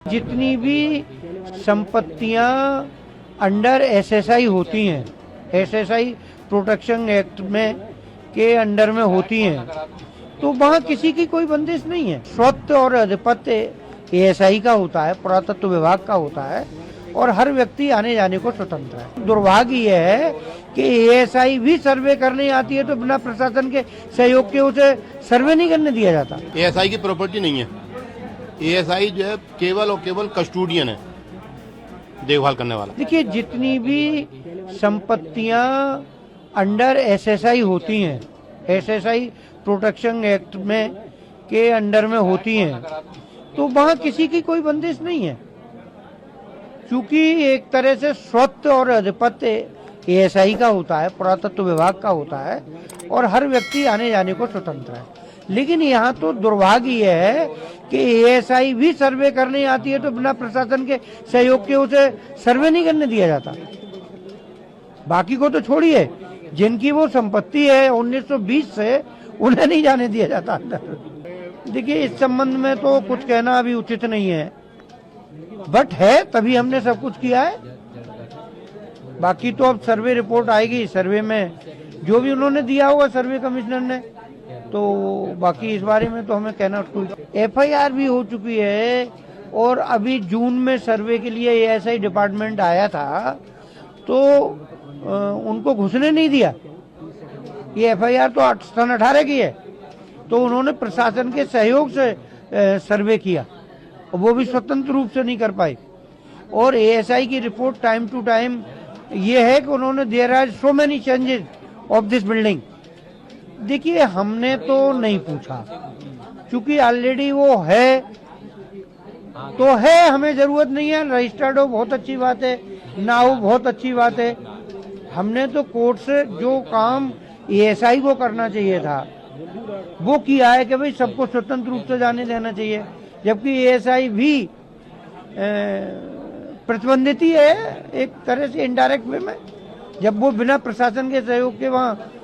जितनी भी संपत्तियां अंडर एसएसआई होती हैं, एसएसआई प्रोटेक्शन एक्ट में के अंडर में होती हैं, तो वहाँ किसी की कोई बंदिश नहीं है। स्वत्व और अधिपत्य एएसआई का होता है, पुरातत्व विभाग का होता है, और हर व्यक्ति आने जाने को स्वतंत्र है। दुर्भाग्य यह है कि एएसआई भी सर्वे करने आती है तो बिना प्रशासन के सहयोग के उसे सर्वे नहीं करने दिया जाता। एएसआई की प्रॉपर्टी नहीं है। एएसआई जो है केवल और केवल कस्टोडियन है, देखभाल करने वाला। देखिए, जितनी भी संपत्तियां अंडर एसएसआई होती हैं, एसएसआई प्रोटेक्शन एक्ट में के अंडर में होती हैं, तो वहाँ किसी की कोई बंदिश नहीं है, क्योंकि एक तरह से स्वत्व और अधिपत्य एएसआई का होता है, पुरातत्व विभाग का होता है, और हर व्यक्ति आने जाने को स्वतंत्र है। लेकिन यहाँ तो दुर्भाग्य यह है कि एएसआई भी सर्वे करने आती है तो बिना प्रशासन के सहयोग के उसे सर्वे नहीं करने दिया जाता। बाकी को तो छोड़िए, जिनकी वो संपत्ति है 1920 से, उन्हें नहीं जाने दिया जाता अंदर। देखिए, इस संबंध में तो कुछ कहना अभी उचित नहीं है, बट है तभी हमने सब कुछ किया है। बाकी तो अब सर्वे रिपोर्ट आएगी, सर्वे में जो भी उन्होंने दिया होगा सर्वे कमिश्नर ने, तो बाकी इस बारे में तो हमें कहना कोई। एफआईआर भी हो चुकी है, और अभी जून में सर्वे के लिए एएसआई डिपार्टमेंट आया था तो उनको घुसने नहीं दिया। ये एफआईआर तो सन 18 की है, तो उन्होंने प्रशासन के सहयोग से सर्वे किया, वो भी स्वतंत्र रूप से नहीं कर पाए। और एएसआई की रिपोर्ट टाइम टू टाइम ये है कि उन्होंने there are so many changes of this building. देखिए, हमने तो नहीं पूछा, क्योंकि ऑलरेडी वो है तो है, हमें जरूरत नहीं है। रजिस्टर्ड हो बहुत अच्छी बात है, ना हो बहुत अच्छी बात है। हमने तो कोर्ट से जो काम एएसआई को करना चाहिए था वो किया है कि भाई सबको स्वतंत्र रूप से जाने देना चाहिए, जबकि एएसआई भी प्रतिबंधित ही है एक तरह से, इनडायरेक्ट वे में। जब वो बिना प्रशासन के सहयोग के वहाँ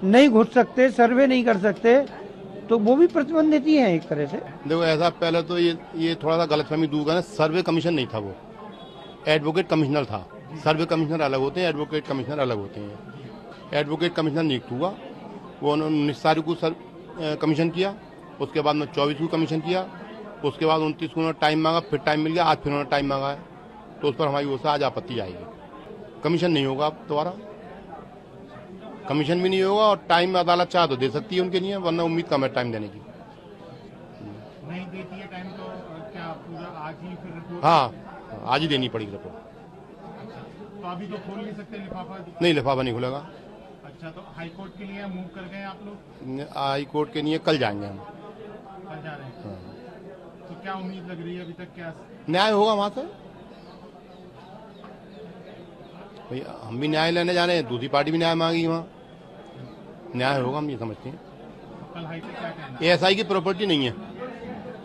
नहीं घुस सकते, सर्वे नहीं कर सकते, तो वो भी प्रतिबंधित ही है एक तरह से। देखो, ऐसा पहले तो ये थोड़ा सा गलतफहमी दूर करना, सर्वे कमीशन नहीं था, वो एडवोकेट कमिश्नर था। सर्वे कमिश्नर अलग होते हैं, एडवोकेट कमिश्नर अलग होते हैं। एडवोकेट कमिश्नर नियुक्त हुआ, वो उन्होंने 19 तारीख को कमीशन किया, उसके बाद में 24 को कमीशन किया, उसके बाद 29 को उन्होंने टाइम मांगा, फिर टाइम मिल गया, आज फिर उन्होंने टाइम मांगा है, तो उस पर हमारी ओर से आज आपत्ति आएगी। कमीशन नहीं होगा अब दोबारा, कमीशन भी नहीं होगा, और टाइम अदालत चाहे तो दे सकती है उनके लिए, वरना उम्मीद कम है टाइम देने की। नहीं देती है टाइम तो क्या पूरा आज ही फिर रिपोर्ट? हाँ, आज ही देनी पड़ेगी रिपोर्ट। तो अभी तो खोल नहीं सकते लिफाफा? नहीं, लिफाफा नहीं खुलेगा। अच्छा, तो हाई कोर्ट के लिए मूव कर गए आप लोग? हाई कोर्ट के लिए कल जाएंगे हम। कल जा रहे हैं? हाँ। तो क्या उम्मीद लग रही है अभी तक, क्या न्याय होगा वहां से? भैया, हम भी न्याय लेने जा रहे हैं, दूसरी पार्टी भी न्याय मांगी, वहाँ न्याय होगा, हम ये समझते हैं। कल हाई कोर्ट क्या कहना? एएसआई की प्रॉपर्टी नहीं है।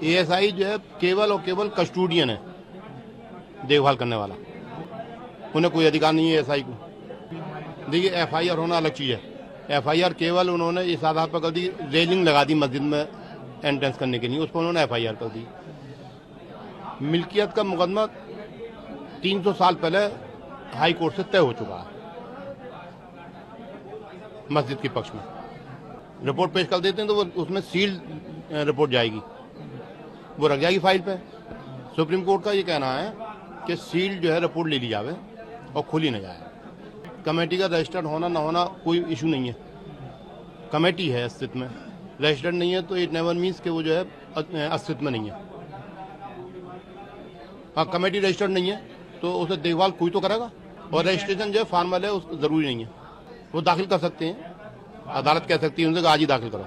एएसआई जो है केवल और केवल कस्टोडियन है, देखभाल करने वाला। उन्हें कोई अधिकार नहीं है एएसआई को। देखिए, एफआईआर होना अलग चीज है। एफआईआर केवल उन्होंने इस आधार पर कर दी, रेलिंग लगा दी मस्जिद में एंट्रेंस करने के लिए, उस पर उन्होंने एफआईआर कर दी। मिल्कियत का मुकदमा 300 साल पहले हाई कोर्ट से तय हो चुका है मस्जिद के पक्ष में। रिपोर्ट पेश कर देते हैं तो वो उसमें सील्ड रिपोर्ट जाएगी, वो रख जाएगी फाइल पे। सुप्रीम कोर्ट का ये कहना है कि सील्ड जो है रिपोर्ट ले ली जावे और खुली न जाए। कमेटी का रजिस्टर्ड होना ना होना कोई इशू नहीं है, कमेटी है अस्तित्व में, रजिस्टर्ड नहीं है तो इट नेवर मीन्स कि वो जो है अस्तित्व में नहीं है। हाँ, कमेटी रजिस्टर्ड नहीं है तो उसे देखभाल कोई तो करेगा, और रजिस्ट्रेशन जो है फॉर्मल है, उस जरूरी नहीं है, वो दाखिल कर सकते हैं। अदालत कह सकती है उनसे आज ही दाखिल करो।